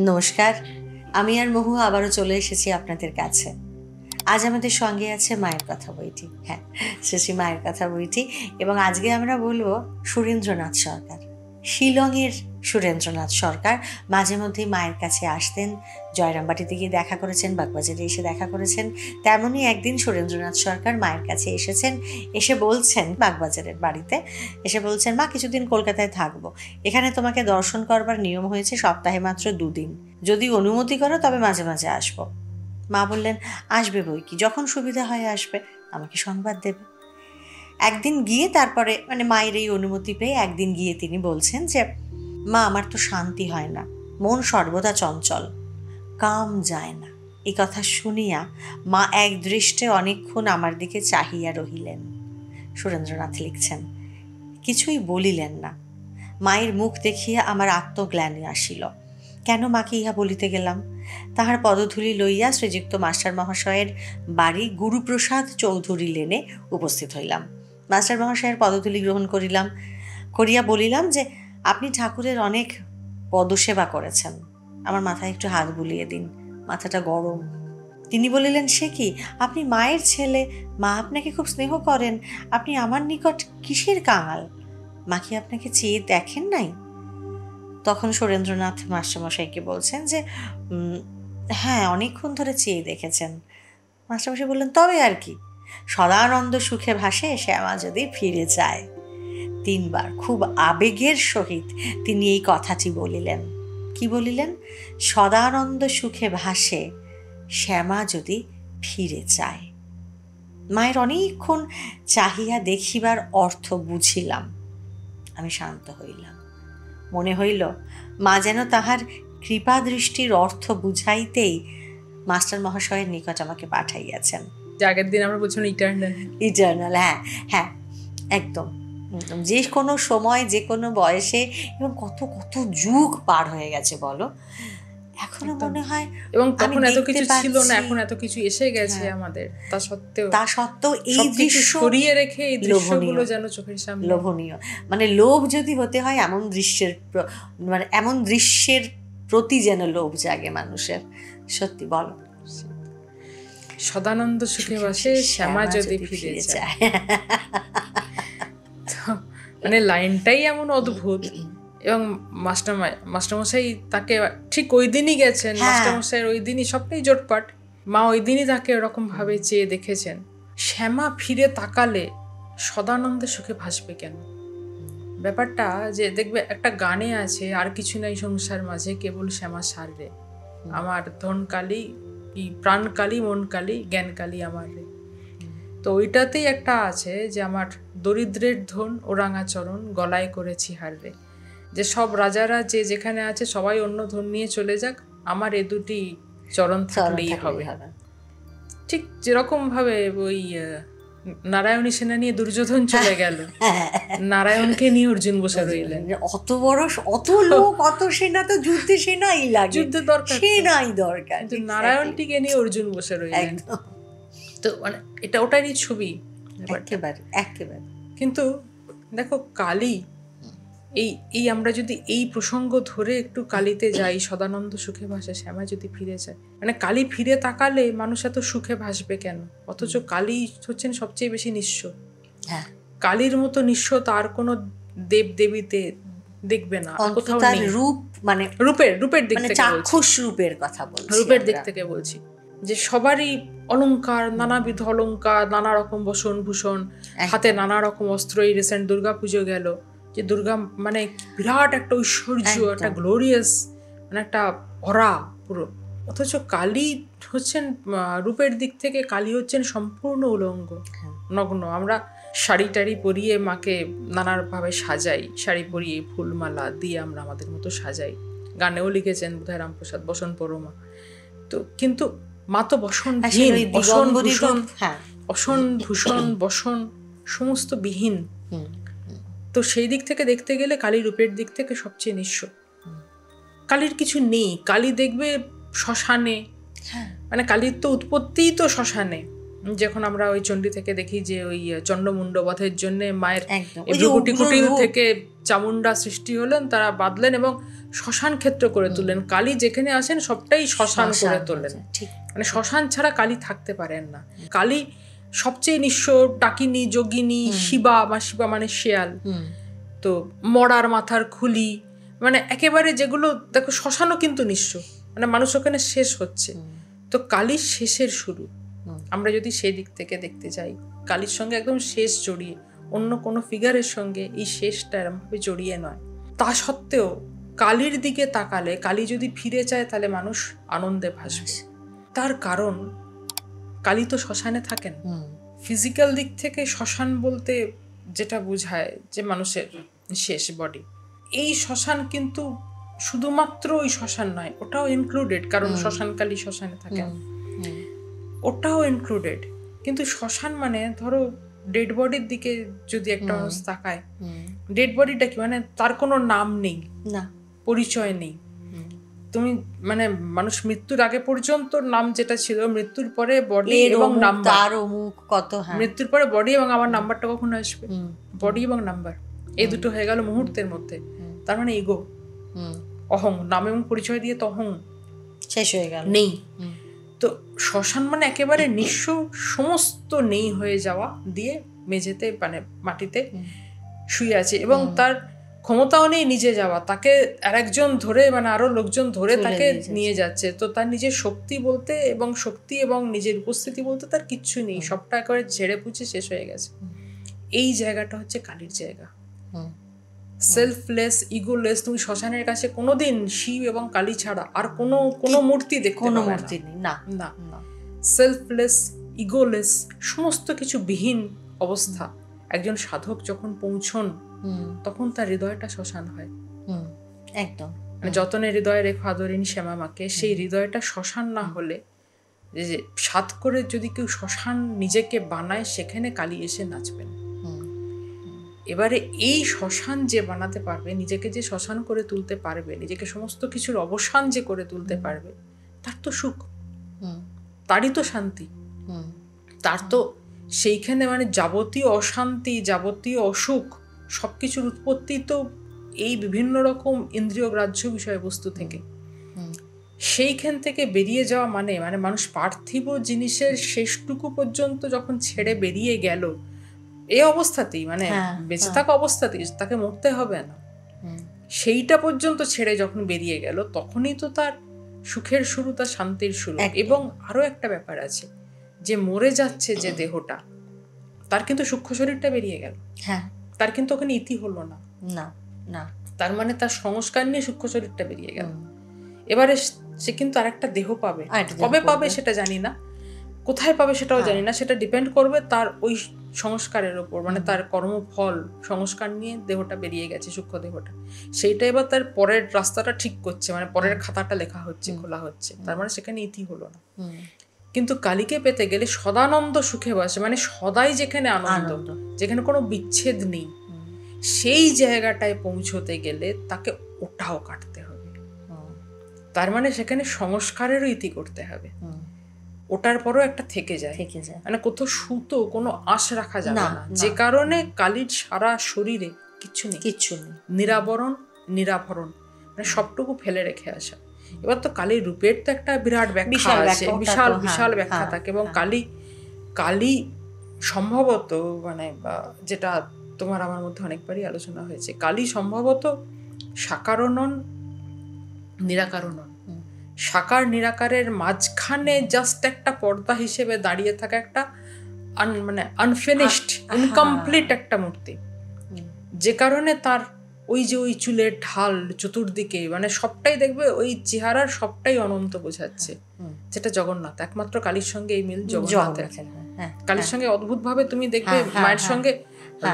নমস্কার, আমি আর মহু আবারও চলে এসেছি আপনাদের কাছে। আজ আমাদের সঙ্গে আছে মায়ের কথা বইটি। হ্যাঁ, শ্রী মায়ের কথা বইটি। এবং আজকে আমরা বলবো সুরেন্দ্রনাথ সরকার। শিলংয়ের সুরেন্দ্রনাথ সরকার মাঝে মধ্যেই মায়ের কাছে আসতেন। জয়রামবাটিতে গিয়ে দেখা করেছেন, বাগবাজারে এসে দেখা করেছেন। তেমনই একদিন সুরেন্দ্রনাথ সরকার মায়ের কাছে এসেছেন। এসে বলছেন, বাগবাজারের বাড়িতে এসে বলছেন, মা কিছুদিন কলকাতায় থাকবো, এখানে তোমাকে দর্শন করবার নিয়ম হয়েছে সপ্তাহে মাত্র 2 দিন, যদি অনুমতি করো তবে মাঝে মাঝে আসবো। মা বললেন, আসবে বই কি, যখন সুবিধা হয় আসবে, আমাকে সংবাদ দেবে। একদিন গিয়ে তারপরে মায়ের এই অনুমতি পেয়ে একদিন গিয়ে তিনি বলছেন যে, মা আমার তো শান্তি হয় না, মন সর্বদা চঞ্চল, কাম যায় না। এই কথা শুনিয়া মা এক দৃষ্টে অনেকক্ষণ আমার দিকে চাহিয়া রহিলেন। সুরেন্দ্রনাথ লিখছেন, কিছুই বলিলেন না। মায়ের মুখ দেখিয়া আমার আত্মগ্লানি আসিল। কেন মাকে ইহা বলিতে গেলাম? তাহার পদধূলি লইয়া শ্রীযুক্ত মাস্টার মহাশয়ের বাড়ি গুরুপ্রসাদ চৌধুরী লেনে উপস্থিত হইলাম। মাস্টার মহাশয়ের পদধূলি গ্রহণ করিয়া বলিলাম যে, আপনি ঠাকুরের অনেক পদসেবা করেছেন, আমার মাথায় একটু হাত বুলিয়ে দিন, মাথাটা গরম। তিনি বলিলেন, সে কি, আপনি মায়ের ছেলে, মা আপনাকে খুব স্নেহ করেন, আপনি আমার নিকট কিসের কাঙাল? মা কি আপনাকে চেয়ে দেখেন নাই? তখন সুরেন্দ্রনাথ মাস্টারমশাইকে বলছেন যে, হ্যাঁ অনেকক্ষণ ধরে চেয়ে দেখেছেন। মাস্টারমশাই বললেন, তবে আর কি, সদানন্দ সুখে ভাসে শ্যামা যদি ফিরে যায়। 3 বার খুব আবেগের সহিত তিনি এই কথাটি বলিলেন। কি বলিলেন? সদানন্দ সুখে ভাসে শ্যামা যদি ফিরে যায়। মায়ের অনেকক্ষণ চাহিয়া দেখিবার অর্থ বুঝিলাম। আমি শান্ত হইলাম। মনে হইল মা যেন তাহার কৃপা দৃষ্টির অর্থ বুঝাইতেই মাস্টার মহাশয়ের নিকট আমাকে পাঠাইয়াছেন। আগের দিন আমরা বলছিলাম ইটার্নাল। হ্যাঁ হ্যাঁ, একদম। যে কোনো সময়, যে কোনো বয়সে, এবং কত কত যুগ পার হয়ে গেছে বলো, এখনো মনে হয়। এবং তখন এত কিছু ছিল না, এখন এত কিছু এসে গেছে আমাদের। তা সত্ত্বেও এই দৃশ্য সরিয়ে রেখে এই দৃশ্যগুলো যেন চোখের সামনে লোভনীয়। লোভ যদি হতে হয়, এমন দৃশ্যের প্রতি যেন লোভ জাগে মানুষের। সত্যি বলো, সদানন্দ সুখে বাসে শ্যামা যদি ফিরে যায়। লাইনটাই এমন অদ্ভুত। এবং মাস্টারমশাই তাকে ঠিক ওই দিনই গেছেন, মাস্টারমশাইয়ের ওই দিনই সবটাই জোটপাট। মা ওই দিনই তাকে ওরকম ভাবে চেয়ে দেখেছেন। শ্যামা ফিরে তাকালে সদানন্দে সুখে ভাসবে কেন? ব্যাপারটা যে দেখবে একটা গানে আছে, আর কিছু নাই সংসার মাঝে কেবল শ্যামা সার রে, আমার ধন কালী, প্রাণ কালী, মন কালী, জ্ঞান কালী আমার রে। তো ওইটাতেই একটা আছে যে, আমার দরিদ্রের ধন ও রাঙাচরণ গলায় করেছি হার রে, যে সব রাজারা যে যেখানে আছে সবাই অন্য ধন নিয়ে চলে যাক, আমার এ দুটি চরণ থাকলেই হবে। ঠিক যেরকম ভাবে ওই নারায়ণী সেনা নিয়ে দুর্যোধন চলে গেল, নারায়ণকে নিয়ে অর্জুন বসে রইলেন। অত বড়, অত লোক, অত সেনা, তো যুদ্ধে সেনাই লাগে, যুদ্ধের দরকার, সেনাই দরকার, নারায়ণটিকে নিয়ে অর্জুন বসে রইলেন। তো এটা ওটারই ছবি একেবারে। কিন্তু দেখো, কালী, এই আমরা যদি এই প্রসঙ্গ ধরে একটু কালীতে যাই, সদানন্দ সুখে ভাসে শ্যামা যদি ফিরে যায়, কালী ফিরে তাকালে মানুষ এত সুখে ভাসবে কেন? অথচ কালী হচ্ছেন সবচেয়ে বেশি নিঃস্ব। কালীর মতো নিঃস্ব তার কোনো দেব দেবীতে দেখবে না, কোথাও নেই। রূপের দিক থেকে চাক্ষুষ রূপের কথা বলছি, রূপের দিক থেকে বলছি, যে সবারই অলংকার, নানাবিধ অলংকার, নানা রকম বসন ভূষণ, হাতে নানা রকম অস্ত্র। এই রিসেন্ট দুর্গা পুজো গেল, যে দুর্গা বিরাট একটা ঐশ্বর্য, একটা গ্লোরিয়াস, একটা অরা পুরো। অথচ কালী হচ্ছেন রূপের দিক থেকে, কালী হচ্ছেন সম্পূর্ণ উলঙ্গ, নগ্ন। আমরা শাড়ি টাড়ি পরিয়ে মাকে নানাভাবে সাজাই, শাড়ি পরিয়ে ফুলমালা দিয়ে আমরা আমাদের মতো সাজাই। গানেও লিখেছেন বোধহয় রামপ্রসাদ, বসন পরমা। তো কিন্তু মা তো বসন বসন সমস্ত বিহীন। তো সেই দিক থেকে দেখতে গেলে কালী রূপের দিক থেকে সবচেয়ে নিঃস্ব। কালীর কিছু নেই। কালী দেখবে শ্মশানে, কালীর তো উৎপত্তিই তো শ্মশানে, যখন আমরা ওই চণ্ডী থেকে দেখি যে ওই চণ্ডমুণ্ড বধের জন্য মায়ের একদম এই ভ্রুকুটি কুটিল থেকে চামুন্ডা সৃষ্টি হলেন, তারা বাঁধলেন এবং শ্মশান ক্ষেত্র করে তুললেন। কালী যেখানে আসেন সবটাই শ্মশান করে তোলেন, ঠিক মানে শ্মশান ছাড়া কালী থাকতে পারেন না। কালী সবচেয়ে নিঃস্ব, ডাকিনী, যোগিনী, শিবা মানে শেয়াল, তো মরার মাথার খুলি, মানে একেবারে যেগুলো দেখো শ্মশানও কিন্তু নিঃস্ব, মানে মানুষ ওখানে শেষ হচ্ছে। তো কালীর শেষের শুরু, আমরা যদি সেই দিক থেকে দেখতে যাই, কালীর সঙ্গে একদম শেষ জড়িয়ে, অন্য কোনো ফিগারের সঙ্গে এই শেষটা এরমভাবে জড়িয়ে নয়। তা সত্ত্বেও কালীর দিকে তাকালে, কালী যদি ফিরে চায় তাহলে মানুষ আনন্দে ভাসবে। তার কারণ কালী তো শ্মশানে থাকেন। ফিজিক্যাল দিক থেকে শ্মশান বলতে যেটা বোঝায় যে মানুষের শেষ বডি, এই শ্মশান কিন্তু শুধুমাত্র ওই শ্মশান নয়, ওটাও ইনক্লুডেড, কারণ শ্মশান কালী শ্মশানে থাকেন, ওটাও ইনক্লুডেড। কিন্তু শ্মশান মানে ধরো ডেড বডির দিকে যদি একটা মানুষ তাকায়, ডেড বডিটা কি, মানে তার কোনো নাম নেই, না পরিচয় নেই। তুমি মানে মানুষ মৃত্যুর আগে পর্যন্ত নাম যেটা ছিল, মৃত্যুর পরে বডি এবং নাম্বার, কত, মৃত্যুর পরে বডি এবং আমার নাম্বারটা কখন আসবে, বডি এবং নাম্বার এই দুটো হয়ে গেল মুহূর্তের মধ্যে। তার মানে ইগো, অহং, নাম এবং পরিচয় দিয়ে তো অহং শেষ হয়ে গেল, নেই। তো শ্মশান মানে একেবারে নিঃস্ব, সমস্ত নেই হয়ে যাওয়া দিয়ে মেঝেতে মানে মাটিতে শুয়ে আছে, এবং তার ক্ষমতাও নেই নিজে যাওয়া, তাকে আরেকজন ধরে মানে আরো লোকজন ধরে তাকে নিয়ে যাচ্ছে। তো তার নিজের শক্তি বলতে এবং নিজের উপস্থিতি বলতে তার কিচ্ছু নেই, সবটা একেবারে ঝেড়ে পুছে শেষ হয়ে গেছে। এই জায়গাটা হচ্ছে কালীর জায়গা, সেলফলেস, ইগোলেস। তুমি শ্মশানের কাছে কোনোদিন শিব এবং কালী ছাড়া আর কোনো মূর্তি দেখতে পাবে না, না, সেলফলেস, ইগোলেস, সমস্ত কিছু বিহীন অবস্থা। একজন সাধক যখন পৌঁছন তখন তার হৃদয়টা শ্মশান হয়, একদম। মানে যতনে হৃদয়ে রেখো আদরিনী শ্যামা মাকে, সেই হৃদয়টা শ্মশান না হলে, যে সাত করে যদি কেউ শ্মশান নিজেকে বানায়, সেখানে কালী এসে নাচবেন। এবারে এই শ্মশান যে বানাতে পারবে, নিজেকে যে শ্মশান করে তুলতে পারবে, নিজেকে সমস্ত কিছুর অবসান যে করে তুলতে পারবে, তার তো সুখ, তারই তো শান্তি, তার তো সেইখানে মানে যাবতীয় অশান্তি, যাবতীয় অসুখ, সবকিছুর উৎপত্তি তো এই বিভিন্ন রকম ইন্দ্রিয় গ্রাহ্য বিষয়বস্তু থেকে। সেইখান থেকে বেরিয়ে যাওয়া মানে মানুষ পার্থিব জিনিসের শেষটুকু পর্যন্ত যখন ছেড়ে বেরিয়ে গেল, এই অবস্থাতেই মানে বেঁচে থাকা অবস্থাতেই, তাকে মরতে হবে না, সেইটা পর্যন্ত ছেড়ে যখন বেরিয়ে গেল, তখনই তো তার সুখের শুরু, তার শান্তির শুরু। এবং আরো একটা ব্যাপার আছে, যে মরে যাচ্ছে যে দেহটা, তার কিন্তু সূক্ষ্ম শরীরটা বেরিয়ে গেল, তার কিন্তু ওখানে ইতি হলো না, না, তার মানে তার সংস্কার নিয়ে সূক্ষ্ম শরীরটা বেরিয়ে গেল। এবারে সে কিন্তু আরেকটা দেহ পাবে, কবে পাবে সেটা জানি না, কোথায় পাবে সেটাও জানি না, সেটা ডিপেন্ড করবে তার ওই সংস্কারের ওপর, মানে তার কর্মফল সংস্কার নিয়ে দেহটা বেরিয়ে গেছে, সূক্ষ্ম দেহটা, সেইটা এবার তার পরের রাস্তাটা ঠিক করছে, মানে পরের খাতাটা লেখা হচ্ছে, খোলা হচ্ছে, তার মানে সেখানে ইতি হলো না। কিন্তু কালীকে পেতে গেলে সদানন্দ সুখে বসে, মানে সদাই যেখানে আনন্দ, যেখানে কোনো বিচ্ছেদ নেই, সেই জায়গাটায় পৌঁছতে গেলে তাকে ওটাও কাটতে হবে। তার মানে সেখানে সংস্কারেরও ইতি করতে হবে, ওটার পরও একটা থেকে যায়, মানে কোথাও সুতো কোনো আশ রাখা যাবে না, যে কারণে কালীর সারা শরীরে কিচ্ছু নেই, নিরাভরণ, মানে সবটুকু ফেলে রেখে আসা। এবার তো কালীর রূপের তো একটা বিরাট ব্যাখ্যা আছে, বিশাল ব্যাখ্যা থাকে, এবং কালী সম্ভবত মানে যেটা তোমার আমার মধ্যে অনেকবারই আলোচনা হয়েছে, কালী সম্ভবত সাকারও নন, নিরাকারও নন, সাকার নিরাকারের মাঝখানে জাস্ট একটা পর্দা হিসেবে দাঁড়িয়ে থাকা একটা মানে আনফিনিশড, ইনকমপ্লিট একটা মূর্তি, যে কারণে তার ওই যে ওই চুলের ঢাল চতুর্দিকে, মানে সবটাই দেখবে ওই চেহারার সবটাই অনন্ত বোঝাচ্ছে, যেটা জগন্নাথ, একমাত্র কালীর সঙ্গে এই মিল জগন্নাথের। কালীর সঙ্গে অদ্ভুত ভাবে তুমি দেখবে মায়ের সঙ্গে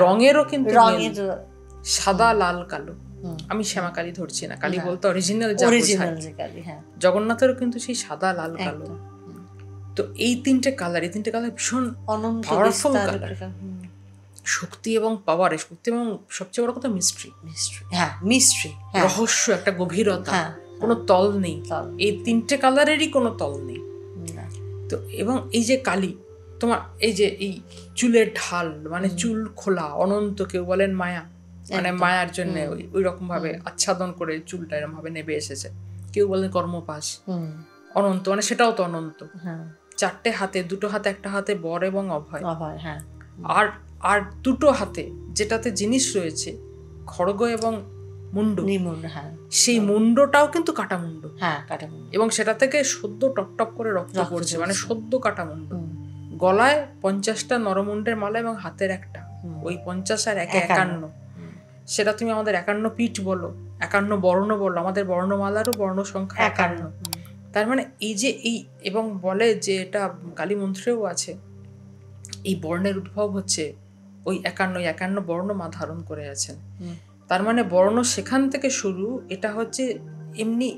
রঙেরও কিন্তু সাদা, লাল, কালো। আমি শ্যামা কালী ধরছি না, কালী বলতে অরিজিনাল জগন্নাথেরও কিন্তু সেই সাদা, লাল, কালো। তো এই তিনটে কালার ভীষণ পাওয়ারফুল কালার, শক্তি এবং পাওয়ারে, শক্তি এবং সবচেয়ে বড় কথা মিস্ট্রি, রহস্য, একটা গভীরতা, কোনো তল নেই, এই তিনটে কালারেরই কোনো তল নেই। তো এবং এই যে কালী, তো তোমার এই যে এই চুলের ঢাল, মানে চুল খোলা অনন্ত, কেউ বলেন মায়া, মানে মায়ার জন্য ওই রকম ভাবে আচ্ছাদন করে চুলটা এরকম ভাবে নেবে এসেছে, কেউ বলেন কর্মপাশ, অনন্ত মানে সেটাও তো অনন্ত, চারটে হাতে, দুটো হাতে, একটা হাতে বর এবং অভয়, আর আর দুটো হাতে যেটাতে জিনিস রয়েছে খড়গ এবং মুন্ড, সেই মুন্ডটাও কিন্তু কাটা মুন্ড, এবং সেটা থেকে সদ্য টপ টপ করে রক্ত পড়ছে, মানে সদ্য কাটা মুন্ড। গলায় 50টা নরমুন্ডের মালা এবং হাতের একটা, ওই 50 আর 51, সেটা তুমি আমাদের 51 পীঠ বলো, 51 বর্ণ বলো, আমাদের বর্ণমালারও বর্ণ সংখ্যা 51। তার মানে এই যে এই, এবং বলে যে এটা কালী মন্ত্রেও আছে, এই বর্ণের উদ্ভব হচ্ছে ওই 51 বর্ণ মা ধারণ করে আছেন। তার মানে বর্ণ সেখান থেকে শুরু, এটা হচ্ছে এমনি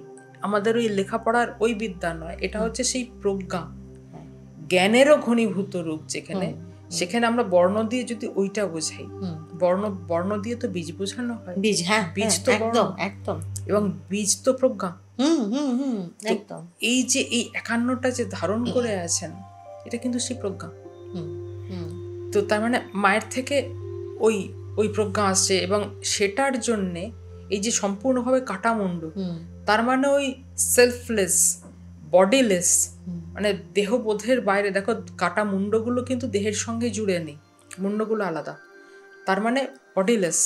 আমাদের ওই লেখাপড়ার ওই বিদ্যা নয়, এটা হচ্ছে সেই প্রজ্ঞা, জ্ঞানেরও ঘনীভূত রূপ যেখানে, সেখানে আমরা বর্ণ দিয়ে যদি ওইটা বোঝাই, বর্ণ দিয়ে তো বীজ বোঝানো হয়, বীজ তো একদম, এবং বীজ তো প্রজ্ঞা। এই যে এই 51টা যে ধারণ করে আছেন, এটা কিন্তু সেই প্রজ্ঞা। তো তার মানে মায়ের থেকে ওই প্রজ্ঞা আসছে, এবং সেটার জন্যে এই যে সম্পূর্ণভাবে কাটা মুন্ড, তার মানে ওই সেলফলেস, বডিলেস, মানে দেহবোধের বাইরে। দেখো কাটা মুন্ডগুলো কিন্তু দেহের সঙ্গে জুড়ে নেই, মুন্ডগুলো আলাদা, তার মানে বডিলেস,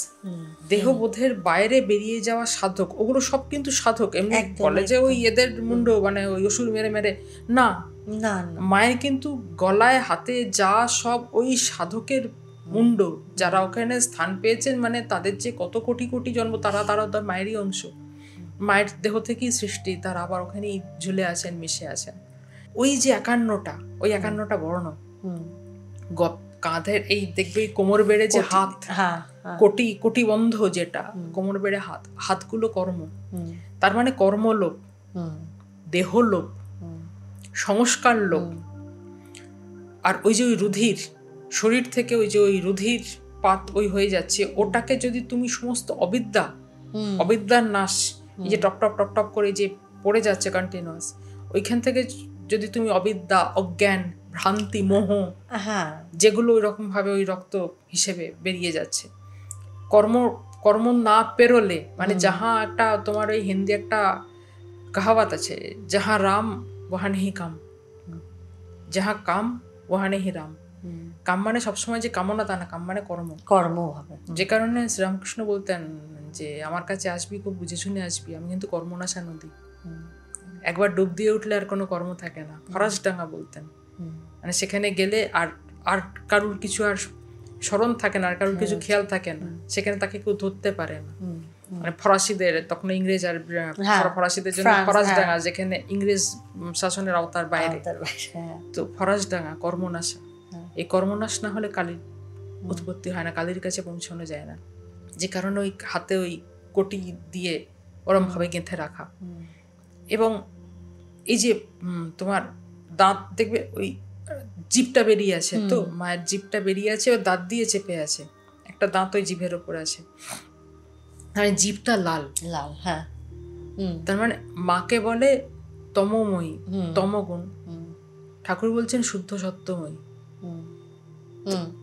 দেহবোধের বাইরে বেরিয়ে যাওয়া সাধক, ওগুলো সব কিন্তু সাধক। এমনি বলে যে ওই এদের মুন্ড মানে ওই অসুর মেরে মেরে, না, মায়ের কিন্তু গলায় হাতে যা সব ওই সাধকের মুন্ড, যারা ওখানে স্থান পেয়েছেন, মানে তাদের যে কত কোটি কোটি জন্ম, তারা মায়েরই অংশ, মায়ের দেহ থেকেই সৃষ্টি, তারা আবার ওখানেই ঝুলে আছেন, মিশে আছেন। ওই যে 51টা, ওই 51টা বর্ণ, কাঁধের এই দেখবে কোমর বেড়ে যে হাত, কোটি বন্ধ যেটা কোমর বেড়ে হাতগুলো কর্ম, তার মানে কর্মলোপ, দেহলোপ, সংস্কার লোপ। আর ওই যে ওই রুধির শরীর থেকে, ওই যে ওই রুধির পাত ওই হয়ে যাচ্ছে, ওটাকে যদি তুমি সমস্ত অবিদ্যার নাশ, এই যে টপ টপ টপ টপ করে যে পড়ে যাচ্ছে কন্টিনিউয়াস, ওইখান থেকে যদি তুমি অবিদ্যা, অজ্ঞান, ভ্রান্তি, মোহ, যেগুলো ওই রকম ভাবে ওই রক্ত হিসেবে বেরিয়ে যাচ্ছে, কর্ম না পেরোলে, মানে যাহা একটা তোমার ওই হিন্দি একটা কাহাওয়াত আছে, যাহা রাম ওহা নেহি কাম, যাহা কাম ওহা নেহি রাম। কাম মানে সবসময় যে কামনা তা না, কাম মানে কর্ম হবে। যে কারণে শ্রীরামকৃষ্ণ বলতেন যে আমার কাছে আসবি, খুব বুঝে শুনে আসবি, আমি কিন্তু কর্মনাশা নদী, একবার ডুব দিয়ে উঠলে আর কোনো কর্ম থাকে না। ফরাসডাঙ্গা বলতেন, মানে সেখানে গেলে আর কারুর কিছু আর স্মরণ থাকে না, আর কারুর কিছু খেয়াল থাকে না, সেখানে তাকে কেউ ধরতে পারে না। মানে ফরাসিদের, তখন ইংরেজ আর ফরাসিদের জন্য ফরাসডাঙ্গা, যেখানে ইংরেজ শাসনের আওতার বাইরে, তো ফরাসডাঙ্গা কর্মনাশা। এই কর্মনাশ না হলে কালীর উৎপত্তি হয় না, কালীর কাছে পৌঁছানো যায় না। যে কারণে ওই হাতে ওই কোটি দিয়ে ওরম ভাবে গেঁথে রাখা। এবং এই যে তোমার দাঁত দেখবে, ওই জিভটা বেরিয়ে আছে, তো মায়ের জিভটা বেরিয়ে আছে, ও দাঁত দিয়ে চেপে আছে, একটা দাঁত ওই জিভের ওপর আছে, মানে জিভটা লাল, তার মানে মাকে বলে তমোময়ী, তমগুণ। ঠাকুর বলছেন শুদ্ধ সত্যময়ী,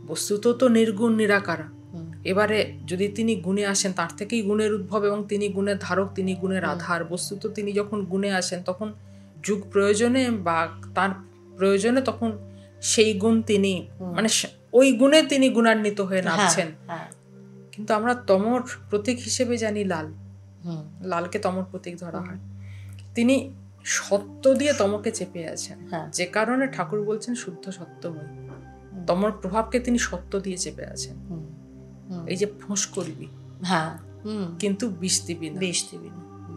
বস্তুত তো নির্গুণ নিরাকারা। এবারে যদি তিনি গুণে আসেন, তার থেকেই গুণের উদ্ভব, এবং তিনি গুণের ধারক, তিনি গুণের আধার। বস্তুত তিনি যখন গুণে আসেন, তখন যুগ প্রয়োজনে বা তার প্রয়োজনে তখন সেই গুণ তিনি, মানে ওই গুণে তিনি গুণান্বিত হয়ে নামছেন। কিন্তু আমরা তমর প্রতীক হিসেবে জানি লাল, লালকে তমর প্রতীক ধরা হয়। তিনি সত্য দিয়ে তমকে চেপে আছেন, যে কারণে ঠাকুর বলছেন শুদ্ধ সত্যময়ী। তমর প্রভাবকে তিনি সত্য দিয়ে চেপে আছেন। এই যে ফোঁস করবি, কিন্তু বিষ দিবি না,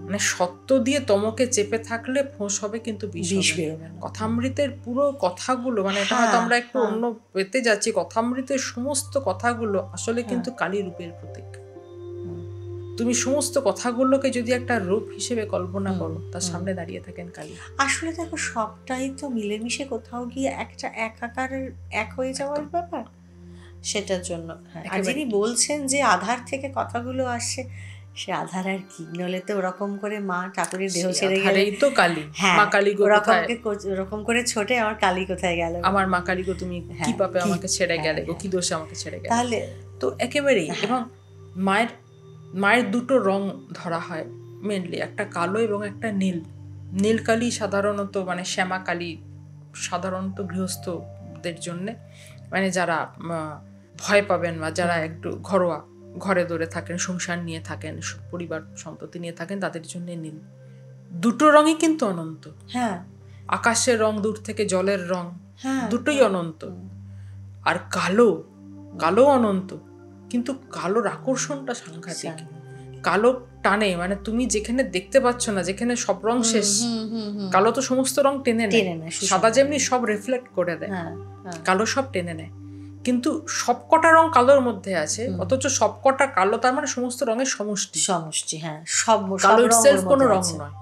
মানে সত্য দিয়ে তমকে চেপে থাকলে ফোঁস হবে, কিন্তু বিষ হবে। কথামৃতের পুরো কথাগুলো, মানে এটা হয়তো আমরা একটু অন্য পেতে যাচ্ছি, কথামৃতের সমস্ত কথাগুলো আসলে কিন্তু কালী রূপের প্রতীক। তুমি সমস্ত কথাগুলোকে যদি একটা রূপ হিসেবে কল্পনা করো, তার সামনে দাঁড়িয়ে থাকেন কালী। আসলে দেখো, সবটাই তো মিলেমিশে কোথাও গিয়ে একটা একাকারের এক হয়ে যাওয়ার ব্যাপার, সেটার জন্য। আর যিনি বলছেন যে আধার থেকে কথাগুলো আসছে, সে আধার আর কি, নলে তো ওরকম করে মা ঠাকুরের দেহ ছেড়ে গেলে, আধারেই তো কালী। হ্যাঁ মা কালী গো কোথায়, ওরকম করে ছোটে আমার কালী কোথায় গেল, আমার মা কালী গো তুমি কি হ্যাঁ, পাপে কি- আমাকে ছেড়ে হ্যাঁ, গেলে গো, হ্যাঁ। কি দোষে আমাকে ছেড়ে গেলে। তাহলে তো একেবারেই, এবং মায়ের দুটো রং ধরা হয় মেনলি, একটা কালো এবং একটা নীল। নীল কালী সাধারণত মানে শ্যামা কালী সাধারণত গৃহস্থদের জন্যে, মানে যারা ভয় পাবেন বা যারা একটু ঘরোয়া, ঘরে দৌড়ে থাকেন, সংসার নিয়ে থাকেন, পরিবার সন্ততি নিয়ে থাকেন, তাদের জন্য নীল। দুটো রঙই কিন্তু অনন্ত। হ্যাঁ, আকাশের রং, দূর থেকে জলের রং, হ্যাঁ, দুটোই অনন্ত। আর কালো অনন্ত, কিন্তু কালোর আকর্ষণটা সাংঘাতিক। কালো টানে, মানে তুমি যেখানে দেখতে পাচ্ছ না, যেখানে সব রং শেষ, কালো তো সমস্ত রং টেনে নেয়। সাদা যেমনি সব রিফ্লেক্ট করে দেয়, কালো সব টেনে নেয়। কিন্তু সবকটা রং কালোর মধ্যে আছে, অথচ সবকটা কালো, তার মানে সমস্ত রঙের সমষ্টি। হ্যাঁ, সব কালো ইটসেলফ কোনো রং নয়,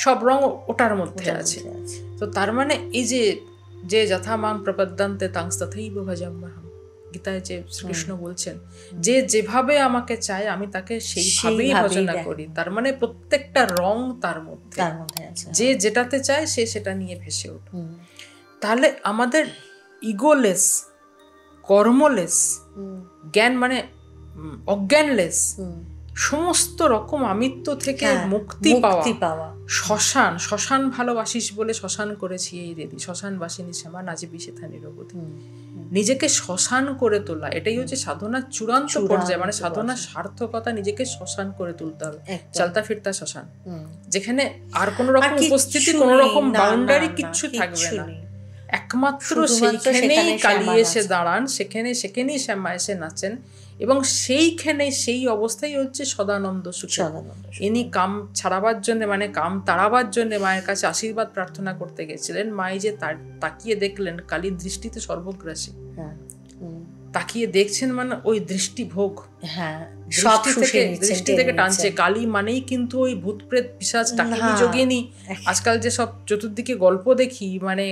সব রং ওটার মধ্যে আছে। তো তার মানে এই যে যথা মাং প্রপদ্যন্তে তাংস্তথৈব ভজাম্যহম, গীতায় যে শ্রীকৃষ্ণ বলছেন, যে যেভাবে আমাকে চায় আমি তাকে সেইভাবেই ভজনা করি। তার মানে প্রত্যেকটা রং তার মধ্যে আছে, যে যেটাতে চায় সে সেটা নিয়ে ভেসে ওঠে। তাহলে আমাদের ইগোলেস, কর্মলেস, জ্ঞান মানে অজ্ঞানলেস, সমস্ত রকম আমিত্ব থেকে মুক্তি পাওয়া, শ্মশান ভালোবাসিস বলে শ্মশান করেছি এই রেদি, শ্মশান বাসিনী শ্যামা নাচিবি সেথা নিরবধি। নিজেকে শ্মশান করে তোলা, এটাই হচ্ছে সাধনার চূড়ান্ত পর্যায়ে, মানে সাধনার সার্থকতা, নিজেকে শ্মশান করে তুলতে হবে, চলতা ফিরতা শ্মশান, যেখানে আর কোনো রকম উপস্থিতি, কোনো রকম বাউন্ডারি কিচ্ছু থাকবে না, একমাত্র সেইখানেই কালী এসে দাঁড়ান, সেখানেই শ্যামা এসে নাচেন, এবং সেইখানে সেই অবস্থাই হচ্ছে সদানন্দ সুখ। ইনি কাম ছাড়াবার জন্য, মানে কাম তাড়াবার জন্য মায়ের কাছে আশীর্বাদ প্রার্থনা করতে গেছিলেন। মাই যে তাকিয়ে দেখলেন, কালীর দৃষ্টিতে সর্বগ্রাসী, তাকিয়ে দেখছেন, মানে ওই দৃষ্টি ভোগ, দৃষ্টি থেকে টানছে। কালী মানেই কিন্তু ওই ভূত প্রেত পিশাচ ডাকিনী যোগিনী, আজকাল যে সব চতুর্দিকে গল্প দেখি, মানে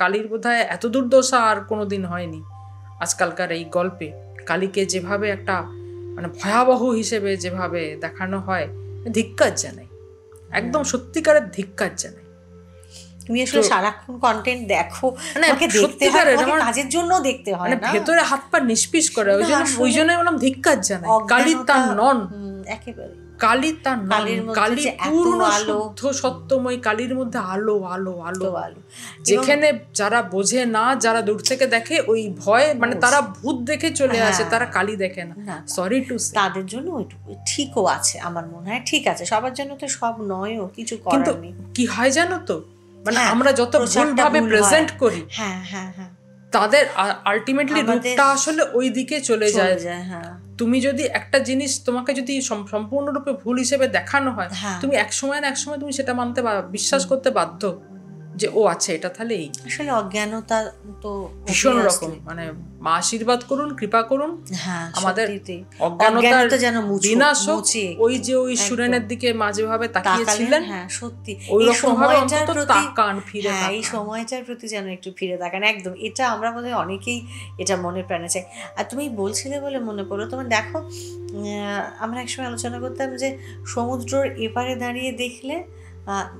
কালীর বোধহয় এত দুর্দশা আর কোনোদিন হয়নি আজকালকার এই গল্পে। কালীকে যেভাবে একটা মানে ভয়াবহ হিসেবে যেভাবে দেখানো হয়, ধিক্কার জানাই, একদম সত্যিকারের ধিক্কার জানাই। তুমি আসলে সারাক্ষণ কন্টেন্ট দেখো, আমাকে দেখতে হয়, আমাকে কাজের জন্য দেখতে হয়, মানে ভেতরে হাত পা নিষ্পিস করে, ওই জন্য বললাম ধিক্কার জানাই। কালী তার নন, একেবারে কালী তার নন, কালী পূর্ণ শুদ্ধ সত্যময়, কালীর মধ্যে আলো আলো আলো আলো, যেখানে যারা বোঝে না, যারা দূর থেকে দেখে ওই ভয়, মানে তারা ভূত দেখে চলে আসে, তারা কালী দেখে না। সরি টু সে, তাদের জন্য ওইটুকু ঠিকও আছে, আমার মনে হয় ঠিক আছে, সবার জন্য তো সব নয়ও, কিছু করার নেই। কি হয় জানো তো, মানে আমরা যত ভুলভাবে প্রেজেন্ট করি, তাদের আলটিমেটলি রূপটা আসলে ওই দিকে চলে যায়। তুমি যদি একটা জিনিস, তোমাকে যদি সম্পূর্ণরূপে ভুল হিসেবে দেখানো হয়, তুমি এক সময় না এক সময় তুমি সেটা মানতে বিশ্বাস করতে বাধ্য যে ও আছে, এটা তাহলে এই। আসলে অজ্ঞানতা তো ভীষণ রকম, মানে মা আশীর্বাদ করুন, কৃপা করুন, আমাদের অজ্ঞানতার যেন বিনাশ হোক। ওই যে ওই সুরেনের দিকে মা যেভাবে তাকিয়েছিলেন, সত্যি ওই রকম ভাবে অন্তত তাকান, ফিরে তাকান, এই সময়টার প্রতি যেন একটু ফিরে তাকান। একদম, এটা আমরা বোধহয় অনেকেই এটা মনে প্রাণে চাই। আর তুমি বলছিলে বলে মনে পড়লো, তোমার দেখো, আমরা একসময় আলোচনা করতাম যে সমুদ্রের এপারে দাঁড়িয়ে দেখলে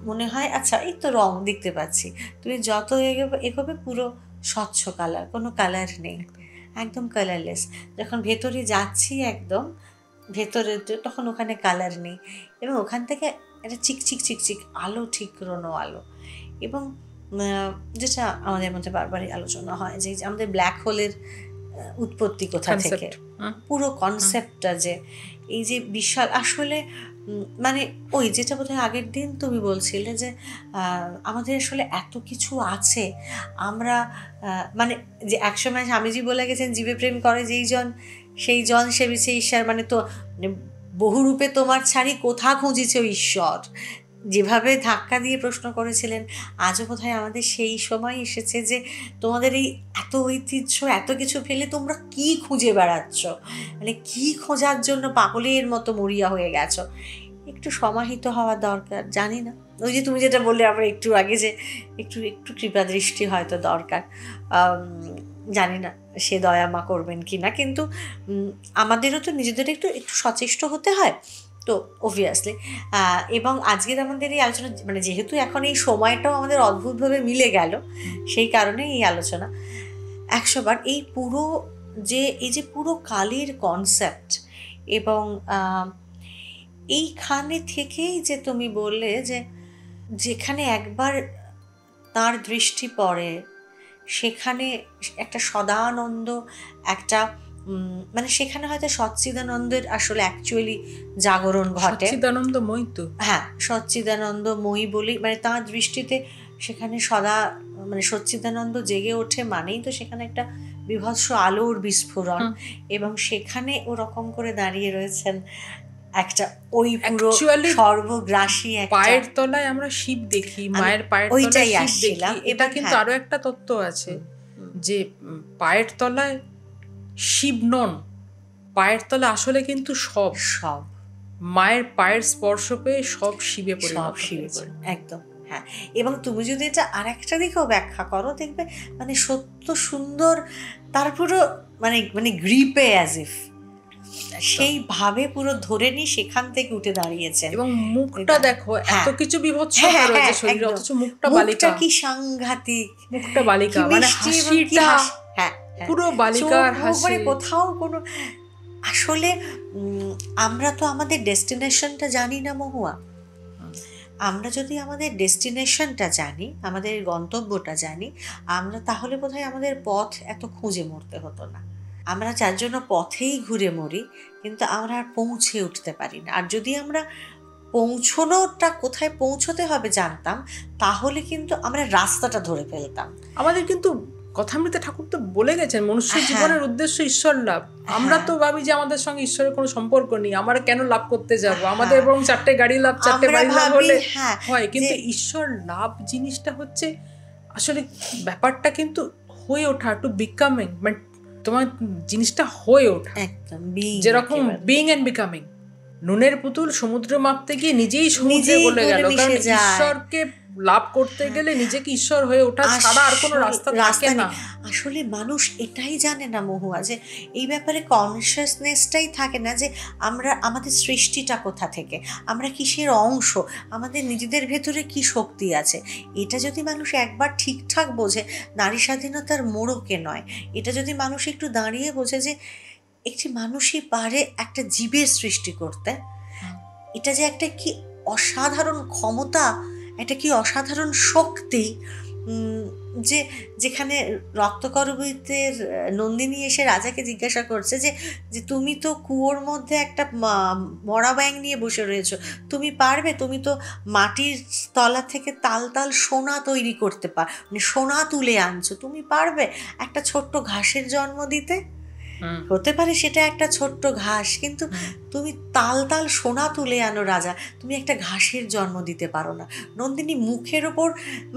মনে হয় আচ্ছা এই তো রং দেখতে পাচ্ছি, তুমি যত এগোবে পুরো স্বচ্ছ কালার, কোনো কালার নেই, একদম কালারলেস। যখন ভেতরে যাচ্ছি একদম ভেতরে, তখন ওখানে কালার নেই, এবং ওখান থেকে একটা চিকচিক চিকচিক আলো, ঠিক কোনো আলো। এবং যেটা আমাদের মধ্যে বারবারই আলোচনা হয় যে আমাদের ব্ল্যাক হোলের উৎপত্তি কোথা থেকে, পুরো কনসেপ্টটা, যে এই যে বিশাল, আসলে মানে ওই যেটা বোধহয় আগের দিন তুমি বলছিলে যে আমাদের আসলে এত কিছু আছে, আমরা মানে যে একসময় স্বামীজি বলে গেছেন, জীবে প্রেম করে যেই জন সেই জন সেবিছে ঈশ্বর, মানে তো বহুরূপে তোমার ছাড়ি কোথা খুঁজিছে ঈশ্বর, যেভাবে ধাক্কা দিয়ে প্রশ্ন করেছিলেন, আজও বোধহয় আমাদের সেই সময় এসেছে যে তোমাদের এই এত ঐতিহ্য, এত কিছু ফেলে তোমরা কি খুঁজে বেড়াচ্ছ, মানে কি খোঁজার জন্য পাগলের মতো মরিয়া হয়ে গেছো। একটু সমাহিত হওয়া দরকার, জানি না, ওই যে তুমি যেটা বললে আমরা একটু আগে, যে একটু একটু কৃপা দৃষ্টি হয়তো দরকার, জানি না সে দয়া মা করবেন কি না, কিন্তু আমাদেরও তো নিজেদের একটু একটু সচেষ্ট হতে হয়। তো অবভিয়াসলি এবং আজকের আমাদের এই আলোচনা মানে যেহেতু এখন এই সময়টাও আমাদের অদ্ভুতভাবে মিলে গেল, সেই কারণে এই আলোচনা 100বার এই যে পুরো কালীর কনসেপ্ট এবং এইখানে থেকেই যে তুমি বললে যে যেখানে একবার তার দৃষ্টি পড়ে সেখানে একটা সদানন্দ, একটা মানে সেখানে হয়তো সচ্চিদানন্দের আসলে অ্যাকচুয়ালি জাগরণ ঘটে। সচ্চিদানন্দময়ী তো, হ্যাঁ, সচ্চিদানন্দময়ী বলেই মানে তার দৃষ্টিতে সেখানে মানে সচ্চিদানন্দ জেগে ওঠে মানেই তো সেখানে একটা বিভৎস আলোর বিস্ফোরণ, এবং সেখানে ওরকম করে দাঁড়িয়ে রয়েছেন একটা ওই পুরো সর্বগ্রাসী পায়ের তলায় আমরা শিব দেখি, মায়ের পায়ের তলায় শিব দেখি। এটা কিন্তু আরো একটা তত্ত্ব আছে যে পায়ের তলায় শিব নন, পায়ের তলায় আসলে কিন্তু সব মায়ের পায়ের স্পর্শ পেয়ে সব শিবে পরিণত হয়েছে। একদম, হ্যাঁ। এবং তুমি যদি এটা আর একটা দিকেও ব্যাখ্যা করো দেখবে মানে সত্য সুন্দর, তার পুরো মানে গ্রিপে অ্যাজ ইফ সেইভাবে পুরো ধরে নি সেখান থেকে উঠে দাঁড়িয়েছেন। এবং মুখটা দেখো, এত কিছু বিভৎসতা রয়েছে শরীরে, অথচ মুখটা বালিকা, কি সাংঘাতিক মুখটা বালিকা, মানে হাসিটা পুরো বালিকার হাসি, কোথাও কোনো আসলে আমরা তো আমাদের ডেস্টিনেশনটা জানি না মহুয়া। আমরা যদি আমাদের ডেস্টিনেশনটা জানি, আমাদের গন্তব্যটা জানি, আমরা তাহলে বোধহয় আমাদের পথ এত খুঁজে মরতে হতো না। আমরা যার জন্য পথেই ঘুরে মরি, কিন্তু আমরা আর পৌঁছে উঠতে পারি না। আর যদি আমরা পৌঁছনোটা কোথায় পৌঁছতে হবে জানতাম, তাহলে কিন্তু আমরা রাস্তাটা ধরে ফেলতাম। আমাদের কিন্তু কথামৃতে ঠাকুর তো বলে গেছেন মনুষ্য জীবনের উদ্দেশ্য ঈশ্বর লাভ। আমরা তো ভাবি যে আমাদের সঙ্গে ঈশ্বরের কোনো সম্পর্ক নেই, আমরা কেন লাভ করতে যাব, আমাদের বরং 4টে গাড়ি লাভ, 4টে বাড়ি লাভ হলে হয়। কিন্তু ঈশ্বর লাভ জিনিসটা হচ্ছে আসলে ব্যাপারটা কিন্তু হয়ে ওঠা, টু বিকামিং, মানে তোমার জিনিসটা হয়ে ওঠা, একদম যেরকম বিং এন্ড বিকামিং। নুনের পুতুল সমুদ্র মাপতে গিয়ে নিজেই সমুদ্রে বলে গেল, কারণ ঈশ্বরকে লাভ করতে গেলে নিজেকে ঈশ্বর হয়ে ওঠা ছাড়া আর কোনো রাস্তা থাকে না। আসলে মানুষ এটাই জানে না মহুয়া, যে এই ব্যাপারে কনসিয়াসনেসটাই থাকে না যে আমরা আমাদের সৃষ্টিটা কোথা থেকে, আমরা কিসের অংশ, আমাদের নিজেদের ভেতরে কি শক্তি আছে। এটা যদি মানুষ একবার ঠিকঠাক বোঝে, নারী স্বাধীনতার মোড়কে নয়, এটা যদি মানুষ একটু দাঁড়িয়ে বোঝে যে একটি মানুষই পারে একটা জীবের সৃষ্টি করতে, এটা যে একটা কি অসাধারণ ক্ষমতা, এটা কি অসাধারণ শক্তি, যে যেখানে রক্তকরবীতের নন্দিনী এসে রাজাকে জিজ্ঞাসা করছে যে তুমি তো কুয়োর মধ্যে একটা মরা ব্যাঙ নিয়ে বসে রয়েছো, তুমি পারবে, তুমি তো মাটির তলা থেকে তাল তাল সোনা তৈরি করতে মানে সোনা তুলে আনছো, তুমি পারবে একটা ছোট্ট ঘাসের জন্ম দিতে? হতে পারে সেটা একটা ছোট্ট ঘাস, কিন্তু তুমি তাল তাল সোনা তুলে আনো রাজা, তুমি একটা ঘাসের জন্ম দিতে পারো না। নন্দিনী মুখের ওপর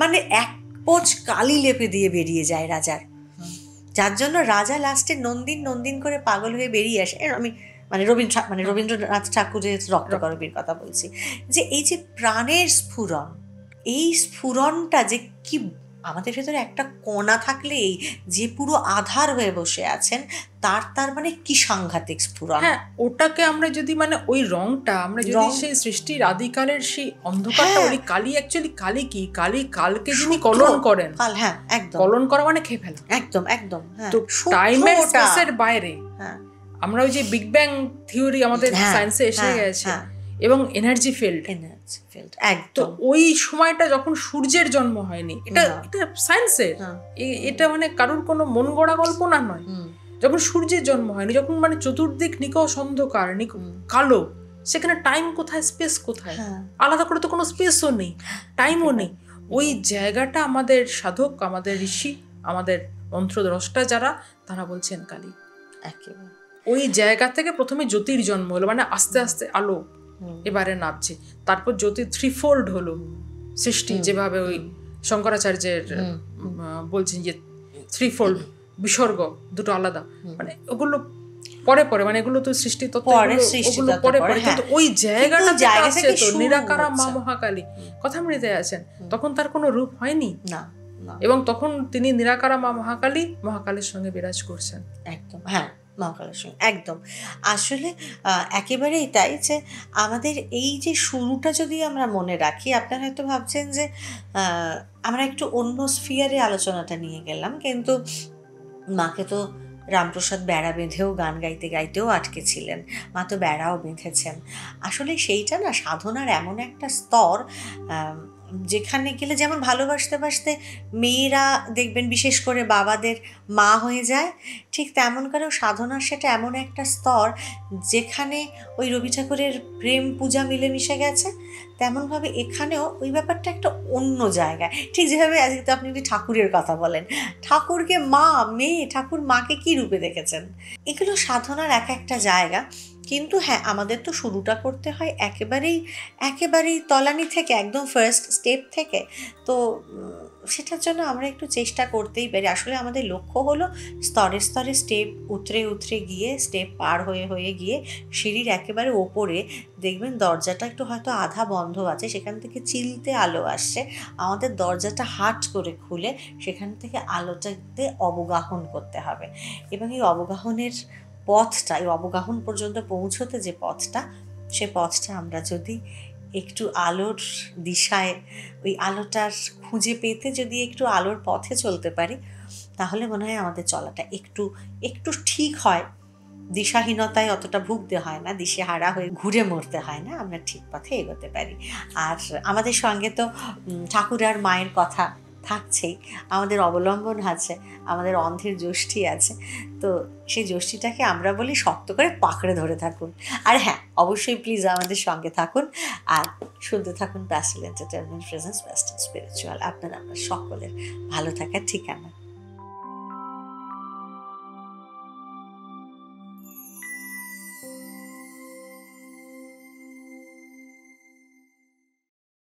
মানে এক পোঁচ কালি লেপে দিয়ে বেরিয়ে যায় রাজার, যার জন্য রাজা লাস্টে নন্দিন করে পাগল হয়ে বেরিয়ে আসে। আমি মানে রবীন্দ্রনাথ ঠাকুরের রক্তকরবীর কথা বলছি, যে এই যে প্রাণের স্ফুরণ, এই স্ফুরণটা যে কি আমাদের ভেতরে একটা কণা থাকলেই যে পুরো আধার হয়ে বসে আছেন, তার মানে কি সাংঘাতিক স্ফুরণ। হ্যাঁ, ওটাকে আমরা যদি মানে ওই রংটা আমরা যদি সেই সৃষ্টির আদিকালের সেই অন্ধকারটা বলি, কালী অ্যাকচুয়ালি কালী কি, কালী কালকে যিনি কলন করেন, হ্যাঁ একদম, কলন করা মানে খেয়ে ফেলা, একদম। তো টাইম এন্ড স্পেসের বাইরে আমরা ওই যে বিগ ব্যাং থিওরি আমাদের সায়েন্সে এসে গেছে, এবং এনার্জি ফিল্ড, তো ওই সময়টা যখন সূর্যের জন্ম হয়নি, এটা সায়েন্সের, এটা মানে কারোর কোনো মন গড়া কল্পনা নয়। যখন সূর্যের জন্ম হয়নি, যখন মানে চতুর্দিক নিকষ অন্ধকার, কালো, সেখানে টাইম কোথায়, স্পেস কোথায়, আলাদা করে তো কোনো স্পেসও নেই, টাইমও নেই। ওই জায়গাটা আমাদের সাধক, আমাদের ঋষি, আমাদের মন্ত্রদ্রষ্টা যারা, তারা বলছেন কালী। ওই জায়গা থেকে প্রথমে জ্যোতির জন্ম হলো, মানে আস্তে আস্তে আলো এবারে নামছে, তারপর জ্যোতি থ্রিফোল্ড হলো সৃষ্টি, যেভাবে ওই শঙ্করাচার্যের বলছেন যে থ্রিফোল্ড বিসর্গ, দুটো আলাদা, মানে ওগুলো পরে মানে এগুলো তো সৃষ্টি তত্ত্ব, ওগুলো পরে কিন্তু ওই জায়গাটা আছে তো নিরাকারা মা মহাকালী কথামৃতে আছেন, তখন তার কোনো রূপ হয়নি না, এবং তখন তিনি নিরাকারা মা মহাকালীর সঙ্গে বিরাজ করছেন। একদম, হ্যাঁ, মহাকলার সঙ্গে একদম। আসলে একেবারেই তাই, যে আমাদের এই যে শুরুটা যদি আমরা মনে রাখি, আপনারা হয়তো ভাবছেন যে আমরা একটু অন্য স্ফিয়ারে আলোচনাটা নিয়ে গেলাম, কিন্তু মাকে তো রামপ্রসাদ বেড়া বেঁধেও গান গাইতে গাইতেও আটকেছিলেন, মা তো বেড়াও বেঁধেছেন। আসলে সেইটা না সাধনার এমন একটা স্তর, যেখানে গেলে যেমন ভালোবাসতে বাসতে মেয়েরা দেখবেন বিশেষ করে বাবাদের মা হয়ে যায়, ঠিক তেমন করেও সাধনার সেটা এমন একটা স্তর যেখানে ওই রবি ঠাকুরের প্রেম পূজা মিলেমিশে গেছে, তেমনভাবে এখানেও ওই ব্যাপারটা একটা অন্য জায়গায়। ঠিক যেভাবে আজকে তো আপনি যদি ঠাকুরের কথা বলেন, ঠাকুরকে মা, মেয়ে, ঠাকুর মাকে কী রূপে দেখেছেন, এগুলো সাধনার এক একটা জায়গা। কিন্তু হ্যাঁ, আমাদের তো শুরুটা করতে হয় একেবারেই তলানি থেকে, একদম ফার্স্ট স্টেপ থেকে। তো সেটার জন্য আমরা একটু চেষ্টা করতেই পারি। আসলে আমাদের লক্ষ্য হলো স্তরে স্তরে স্টেপ উতরে গিয়ে, স্টেপ পার হয়ে গিয়ে সিঁড়ির একেবারে ওপরে দেখবেন দরজাটা একটু হয়তো আধা বন্ধ আছে, সেখান থেকে চিলতে আলো আসছে। আমাদের দরজাটা হাট করে খুলে সেখান থেকে আলোটাতে অবগাহন করতে হবে, এবং এই অবগাহনের পথটা, এই অবগাহন পর্যন্ত পৌঁছতে যে পথটা, সে পথটা আমরা যদি একটু আলোর দিশায়, ওই আলোটার খুঁজে পেতে যদি একটু আলোর পথে চলতে পারি, তাহলে মনে হয় আমাদের চলাটা একটু একটু ঠিক হয়। দিশাহীনতায় অতটা ভুগতে হয় না, দিশেহারা হয়ে ঘুরে মরতে হয় না, আমরা ঠিক পথে এগোতে পারি। আর আমাদের সঙ্গে তো ঠাকুর আর মায়ের কথা থাকছেই, আমাদের অবলম্বন আছে, আমাদের অন্ধের যষ্ঠী আছে। তো সেই যষ্ঠীটাকে আমরা বলি শক্ত করে পাকড়ে ধরে থাকুন। আর হ্যাঁ, অবশ্যই প্লিজ আমাদের সঙ্গে থাকুন, আর শুনতে থাকুন pastel entertainment presence western spiritual, আপনার সকলের ভালো থাকার ঠিকানা।